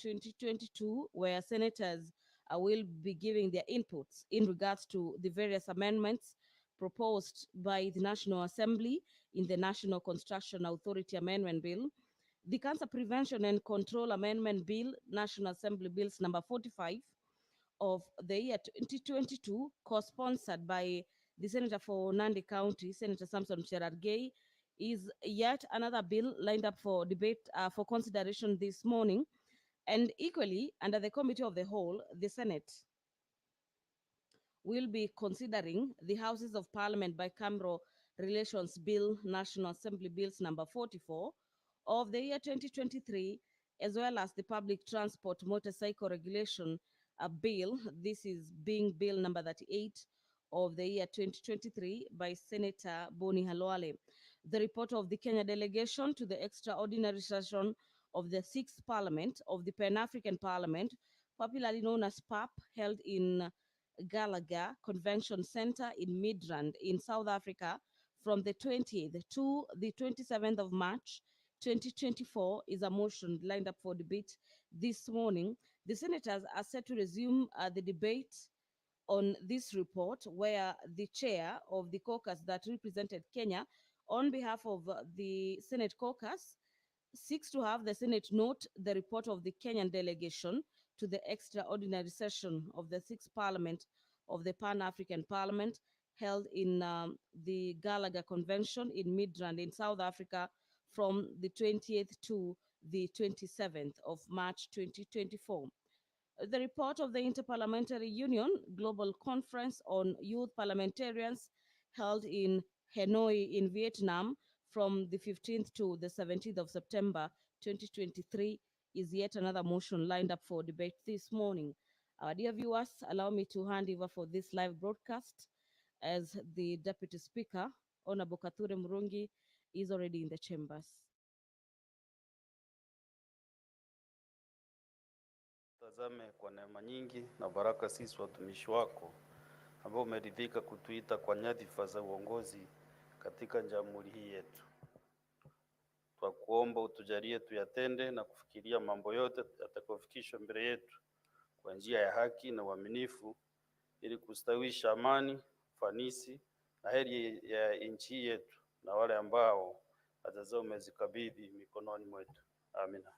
2022, where senators will be giving their inputs in regards to the various amendments proposed by the National Assembly in the National Construction Authority Amendment Bill, the Cancer Prevention and Control Amendment Bill, National Assembly Bills number 45 of the year 2022, co-sponsored by the Senator for Nandi County, Senator Samson Cherargei, is yet another bill lined up for debate for consideration this morning. And equally, under the Committee of the Whole, the Senate will be considering the Houses of Parliament bicameral relations bill, National Assembly Bills number 44 of the year 2023, as well as the public transport motorcycle regulation bill. This is being bill number 38 of the year 2023 by Senator Boni Halwale. The report of the Kenya delegation to the extraordinary session of the Sixth Parliament of the Pan-African Parliament, popularly known as PAP, held in Gallagher Convention Center in Midrand in South Africa from the 20th to the 27th of March 2024 is a motion lined up for debate this morning. The senators are set to resume the debate on this report, where the chair of the caucus that represented Kenya on behalf of the Senate caucus seeks to have the Senate note the report of the Kenyan delegation to the extraordinary session of the Sixth Parliament of the Pan-African Parliament held in the Gallagher Convention in Midrand in South Africa from the 20th to the 27th of March 2024. The report of the Interparliamentary Union Global Conference on Youth Parliamentarians held in Hanoi in Vietnam from the 15th to the 17th of September 2023 is yet another motion lined up for debate this morning. Our dear viewers, allow me to hand over for this live broadcast as the Deputy Speaker, Honorable Kathure Murungi, is already in the chambers. Tazame kwa neema nyingi na baraka sisi watumishi wako ambao umeridhika kutuita kwa nyadhifa za uongozi katika jamhuri hii yetu. Twakuomba utujalie tuyatende na kufikiria mambo yote yatakayofikishwa mbele yetu kwa njia ya haki na uaminifu, ili kustawisha amani, ufanisi na heri ya nchi yetu na wale ambao hata umezikabidhi mikononi mwetu. Amina.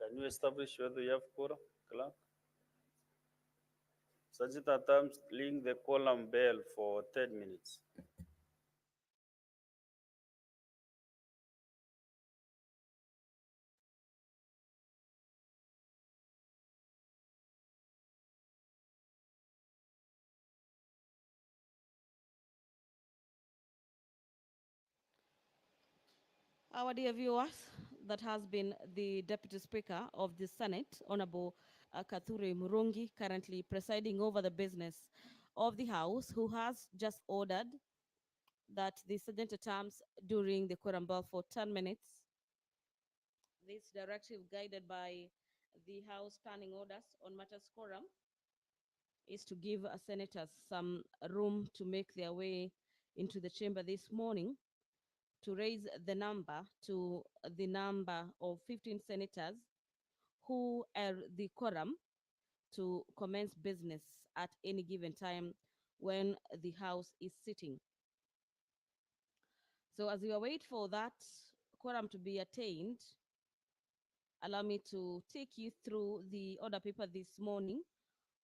Can you establish whether you have quorum, clerk? Sajita Tams, ring the quorum bell for 10 minutes. Our dear viewers, that has been the Deputy Speaker of the Senate, Honorable Kathure Murungi, currently presiding over the business of the House, who has just ordered that the Sergeant at Arms during the quorum bell for 10 minutes. This directive, guided by the House Standing Orders on matters quorum, is to give senators some room to make their way into the chamber this morning, to raise the number to the number of 15 senators who are the quorum to commence business at any given time when the House is sitting. So as we await for that quorum to be attained, allow me to take you through the order paper this morning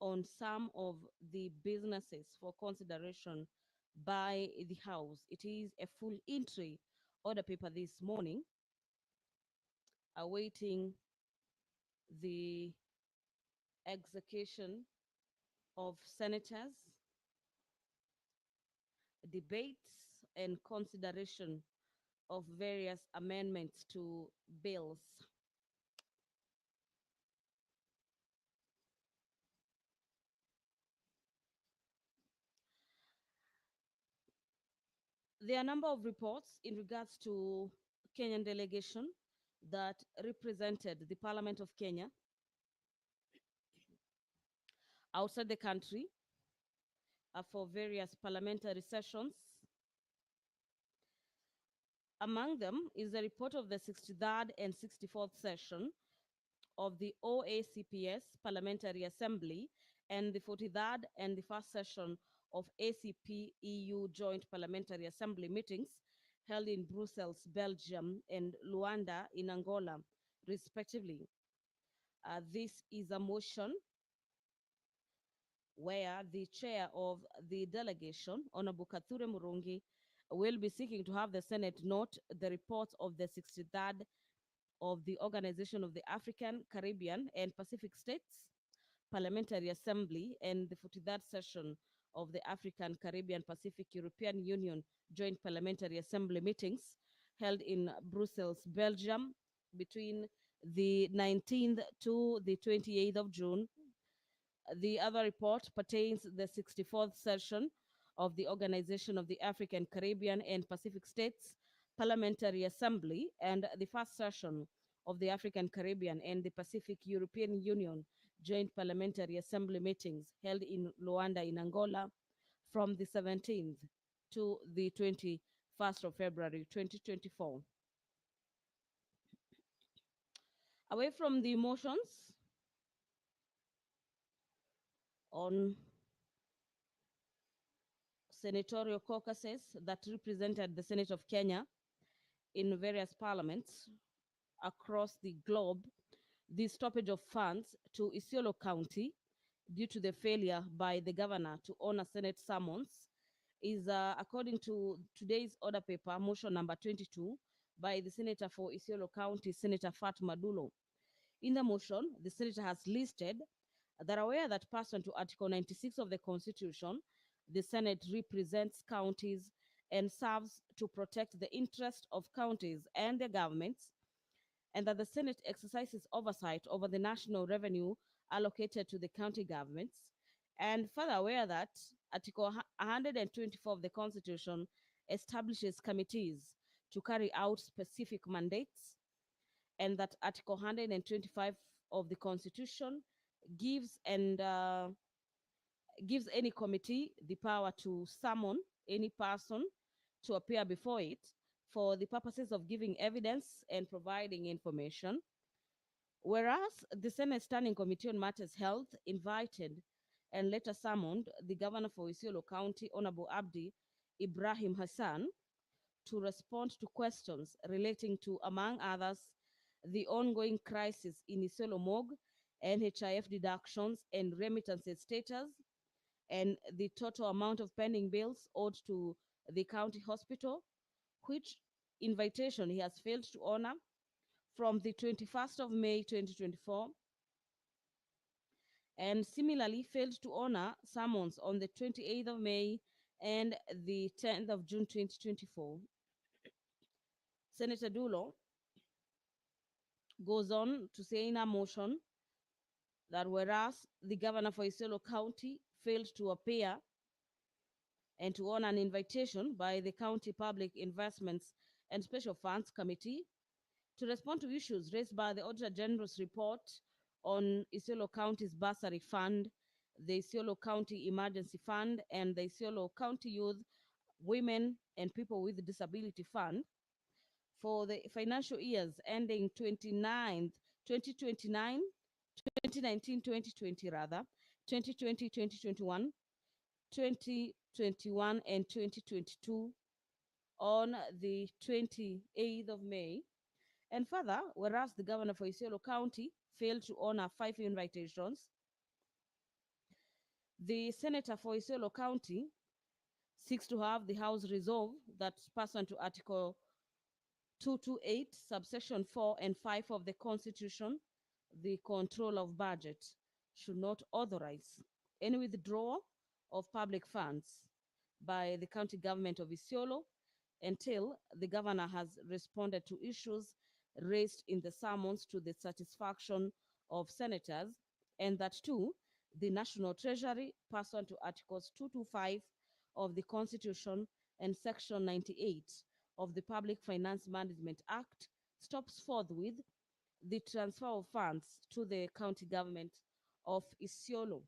on some of the businesses for consideration by the House. It is a full entry order paper this morning. awaiting the execution of senators, debates, and consideration of various amendments to bills. There are a number of reports in regards to Kenyan delegation that represented the Parliament of Kenya outside the country for various parliamentary sessions. Among them is a report of the 63rd and 64th session of the OACPS Parliamentary Assembly and the 43rd and the first session of ACP EU Joint Parliamentary Assembly meetings held in Brussels, Belgium, and Luanda in Angola, respectively. This is a motion where the chair of the delegation, Honorable Kathure Murungi, will be seeking to have the Senate note the reports of the 63rd of the Organization of the African, Caribbean, and Pacific States Parliamentary Assembly and the 43rd session of the African, Caribbean, Pacific European Union Joint Parliamentary Assembly meetings held in Brussels, Belgium between the 19th to the 28th of June. The other report pertains the 64th session of the Organization of the African, Caribbean, and Pacific States Parliamentary Assembly and the first session of the African, Caribbean, and the Pacific European Union Joint Parliamentary Assembly meetings held in Luanda in Angola from the 17th to the 21st of February 2024. Away from the motions on senatorial caucuses that represented the Senate of Kenya in various parliaments across the globe, the stoppage of funds to Isiolo County due to the failure by the governor to honor Senate summons is, according to today's order paper, motion number 22 by the Senator for Isiolo County, Senator Fatma Dulo. In the motion, the Senator has listed that aware that pursuant to Article 96 of the Constitution, the Senate represents counties and serves to protect the interest of counties and their governments, and that the Senate exercises oversight over the national revenue allocated to the county governments, and further aware that Article 124 of the Constitution establishes committees to carry out specific mandates, and that Article 125 of the Constitution gives gives any committee the power to summon any person to appear before it for the purposes of giving evidence and providing information. Whereas the Senate Standing Committee on Matters Health invited and later summoned the governor for Isiolo County, Honorable Abdi Ibrahim Hassan, to respond to questions relating to, among others, the ongoing crisis in Isiolo Morgue, NHIF deductions and remittances status, and the total amount of pending bills owed to the county hospital, which invitation he has failed to honor from the 21st of May 2024, and similarly failed to honor summons on the 28th of May and the 10th of June 2024. Senator Dulo goes on to say in a motion that whereas the governor for Isiolo County failed to appear and to honor an invitation by the County Public Investments and Special Funds Committee to respond to issues raised by the Auditor General's report on Isiolo County's bursary fund, the Isiolo County Emergency Fund, and the Isiolo County Youth, Women, and People with Disability Fund for the financial years ending 2029, 2019, 2020 rather, 2020, 2021, 2021, and 2022 on the 28th of May. And further, whereas the governor for Isiolo County failed to honor 5 invitations, the senator for Isiolo County seeks to have the House resolve that pursuant to Article 228, subsection 4 and 5 of the Constitution, the control of budget should not authorize any withdrawal of public funds by the county government of Isiolo until the governor has responded to issues raised in the summons to the satisfaction of senators, and that too, the National Treasury, pursuant to Articles 225 of the Constitution and Section 98 of the Public Finance Management Act, stops forthwith the transfer of funds to the county government of Isiolo.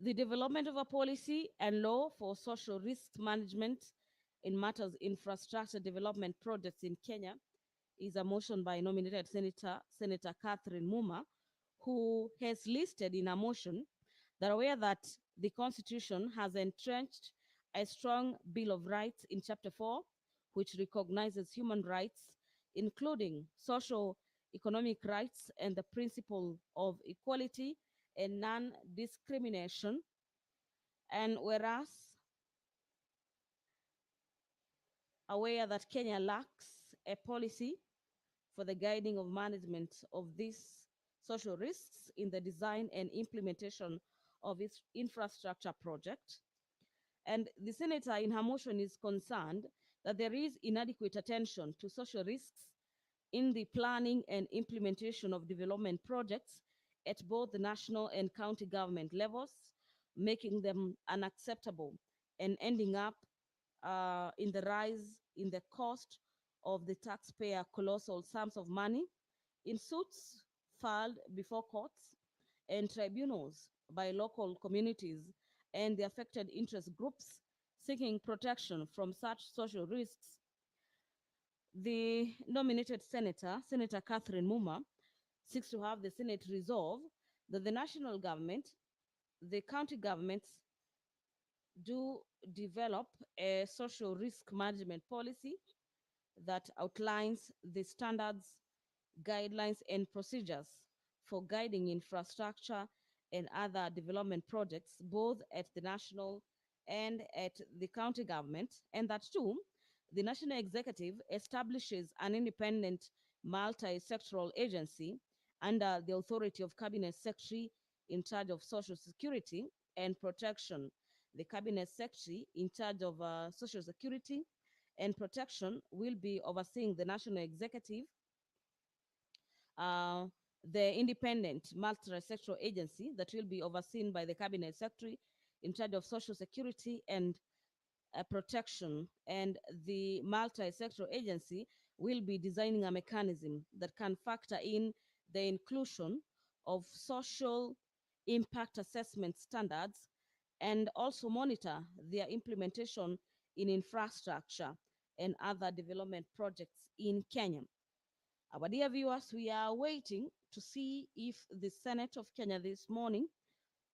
The development of a policy and law for social risk management in matters infrastructure development projects in Kenya is a motion by nominated Senator Catherine Muma, who has listed in a motion that aware that the Constitution has entrenched a strong Bill of Rights in Chapter 4, which recognizes human rights, including social, economic rights, and the principle of equality and non-discrimination. And whereas aware that Kenya lacks a policy for the guiding of management of these social risks in the design and implementation of its infrastructure project. And the senator in her motion is concerned that there is inadequate attention to social risks in the planning and implementation of development projects at both the national and county government levels, making them unacceptable and ending up in the rise in the cost of the taxpayer colossal sums of money in suits filed before courts and tribunals by local communities and the affected interest groups seeking protection from such social risks. The nominated senator, Senator Catherine Muma, seeks to have the Senate resolve that the national government, the county governments do develop a social risk management policy that outlines the standards, guidelines, and procedures for guiding infrastructure and other development projects, both at the national and at the county government, and that too, the national executive establishes an independent multi-sectoral agency under the authority of cabinet secretary in charge of social security and protection. The cabinet secretary in charge of social security and protection will be overseeing the national executive, uh, the independent multi-sectoral agency that will be overseen by the cabinet secretary in charge of social security and protection, and the multi-sectoral agency will be designing a mechanism that can factor in the inclusion of social impact assessment standards and also monitor their implementation in infrastructure and other development projects in Kenya. Our dear viewers, we are waiting to see if the Senate of Kenya this morning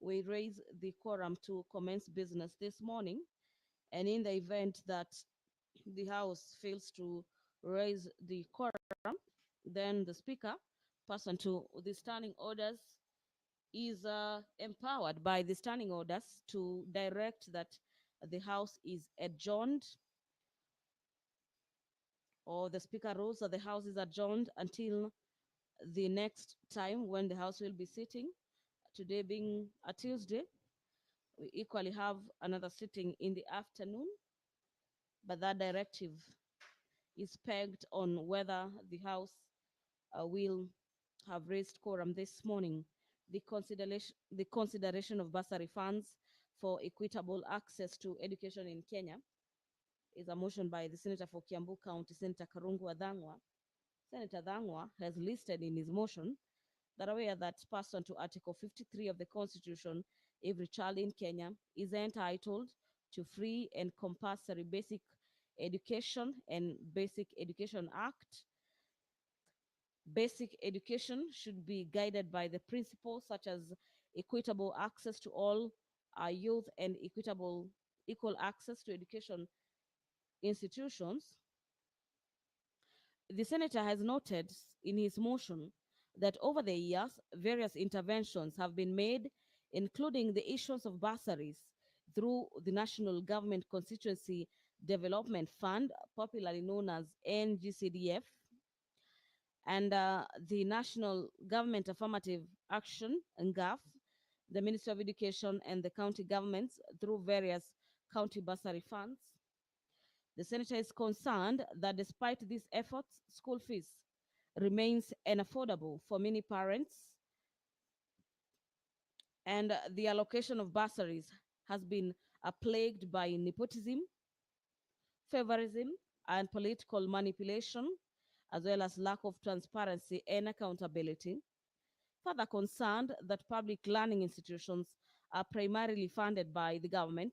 will raise the quorum to commence business this morning. And in the event that the House fails to raise the quorum, then the Speaker, pursuant to the standing orders, is empowered by the standing orders to direct that the House is adjourned, or the Speaker rules that the House is adjourned until the next time when the House will be sitting. Today being a Tuesday, we equally have another sitting in the afternoon, but that directive is pegged on whether the House will have raised quorum this morning. The consideration of bursary funds for equitable access to education in Kenya is a motion by the Senator for Kiambu County, Senator Karungu Adhangwa. Senator Adhangwa has listed in his motion that aware that pursuant to Article 53 of the Constitution, every child in Kenya is entitled to free and compulsory basic education and Basic Education Act. Basic education should be guided by the principles such as equitable access to all youth and equal access to education institutions. The senator has noted in his motion that over the years, various interventions have been made, including the issuance of bursaries through the National Government Constituency Development Fund, popularly known as NGCDF, and the National Government Affirmative Action, NGAF, the Ministry of Education, and the county governments through various county bursary funds. The senator is concerned that despite these efforts, school fees remains unaffordable for many parents, and the allocation of bursaries has been plagued by nepotism, favorism, and political manipulation, as well as lack of transparency and accountability. Further concerned that public learning institutions are primarily funded by the government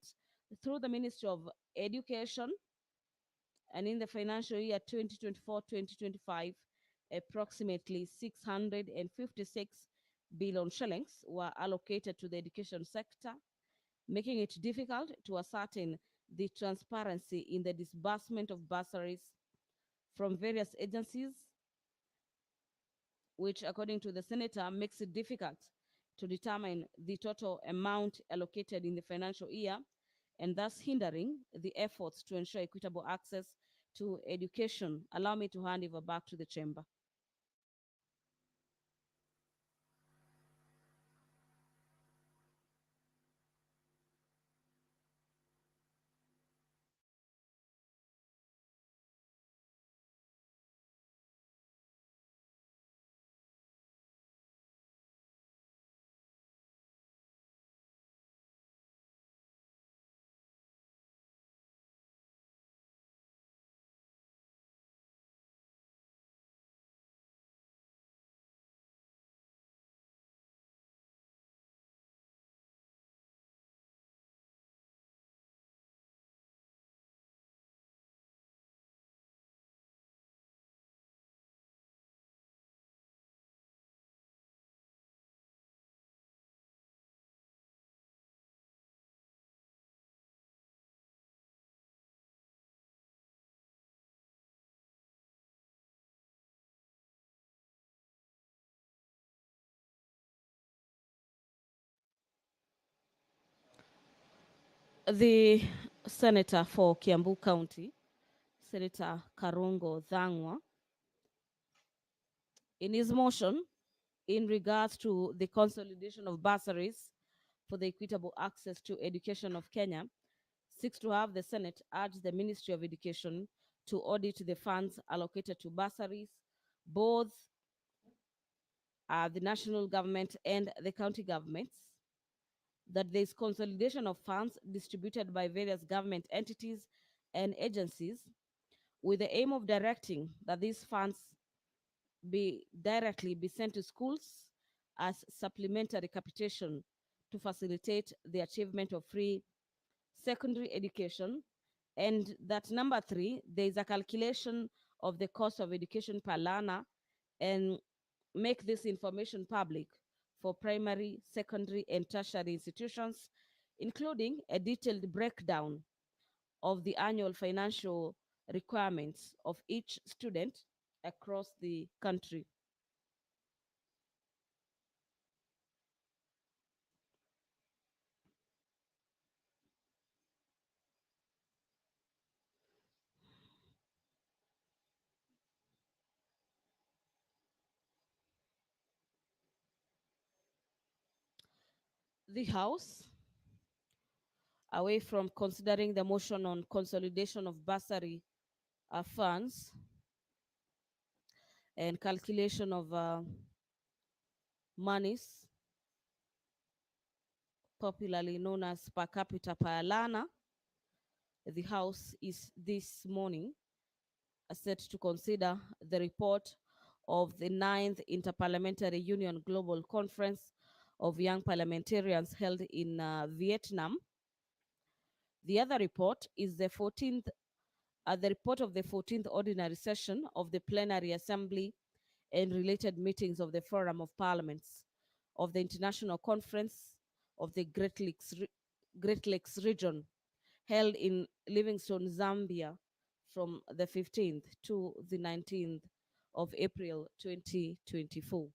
through the Ministry of Education, and in the financial year 2024-2025, approximately 656 billion shillings were allocated to the education sector, making it difficult to ascertain the transparency in the disbursement of bursaries from various agencies, which, according to the senator, makes it difficult to determine the total amount allocated in the financial year, and thus hindering the efforts to ensure equitable access to education. Allow me to hand over back to the chamber. The senator for Kiambu County, Senator Karungo Dhangwa, in his motion in regards to the consolidation of bursaries for the equitable access to education of Kenya, seeks to have the Senate urge the Ministry of Education to audit the funds allocated to bursaries, both the national government and the county governments, that there is consolidation of funds distributed by various government entities and agencies with the aim of directing that these funds be sent to schools as supplementary capitation to facilitate the achievement of free secondary education. And that number three, there is a calculation of the cost of education per learner, and make this information public for primary, secondary, and tertiary institutions, including a detailed breakdown of the annual financial requirements of each student across the country. The House, away from considering the motion on consolidation of bursary funds and calculation of monies, popularly known as per capita per learner, the House is this morning set to consider the report of the 9th Interparliamentary Union Global Conference of Young Parliamentarians held in Vietnam. The other report is the report of the 14th Ordinary Session of the Plenary Assembly and related meetings of the Forum of Parliaments of the International Conference of the Great Lakes region, held in Livingstone, Zambia, from the 15th to the 19th of April 2024.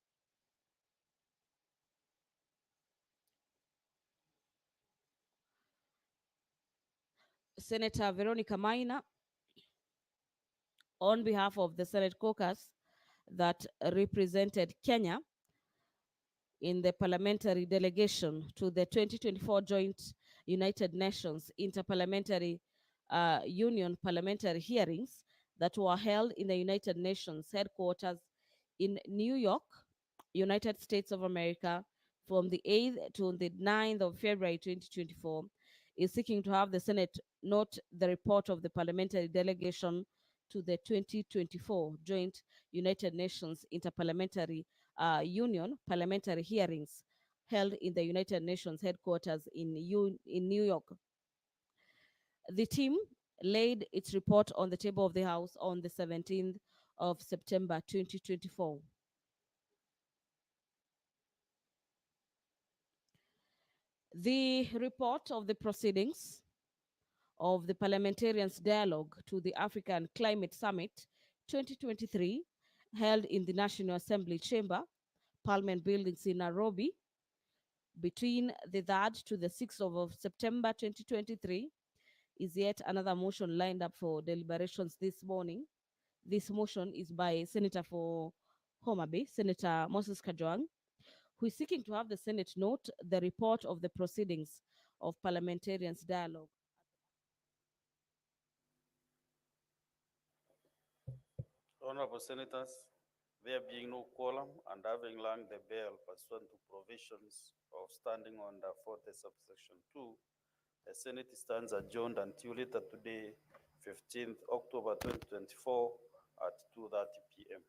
Senator Veronica Maina, on behalf of the Senate caucus that represented Kenya in the parliamentary delegation to the 2024 Joint United Nations Interparliamentary Union parliamentary hearings that were held in the United Nations headquarters in New York, United States of America, from the 8th to the 9th of February 2024, is seeking to have the Senate note the report of the parliamentary delegation to the 2024 Joint United Nations Interparliamentary Union parliamentary hearings held in the United Nations headquarters in New York. The team laid its report on the table of the House on the 17th of September 2024. The report of the proceedings of the Parliamentarians' Dialogue to the African Climate Summit 2023, held in the National Assembly Chamber, Parliament Buildings in Nairobi, between the 3rd to the 6th of September 2023, is yet another motion lined up for deliberations this morning. This motion is by Senator for Homa Bay, Senator Moses Kajwang, who is seeking to have the Senate note the report of the proceedings of Parliamentarians' Dialogue. Honorable Senators, there being no quorum and having rung the bell pursuant to provisions of Standing Order 40 subsection 2, the Senate stands adjourned until later today, 15th October 2024 at 2:30 p.m.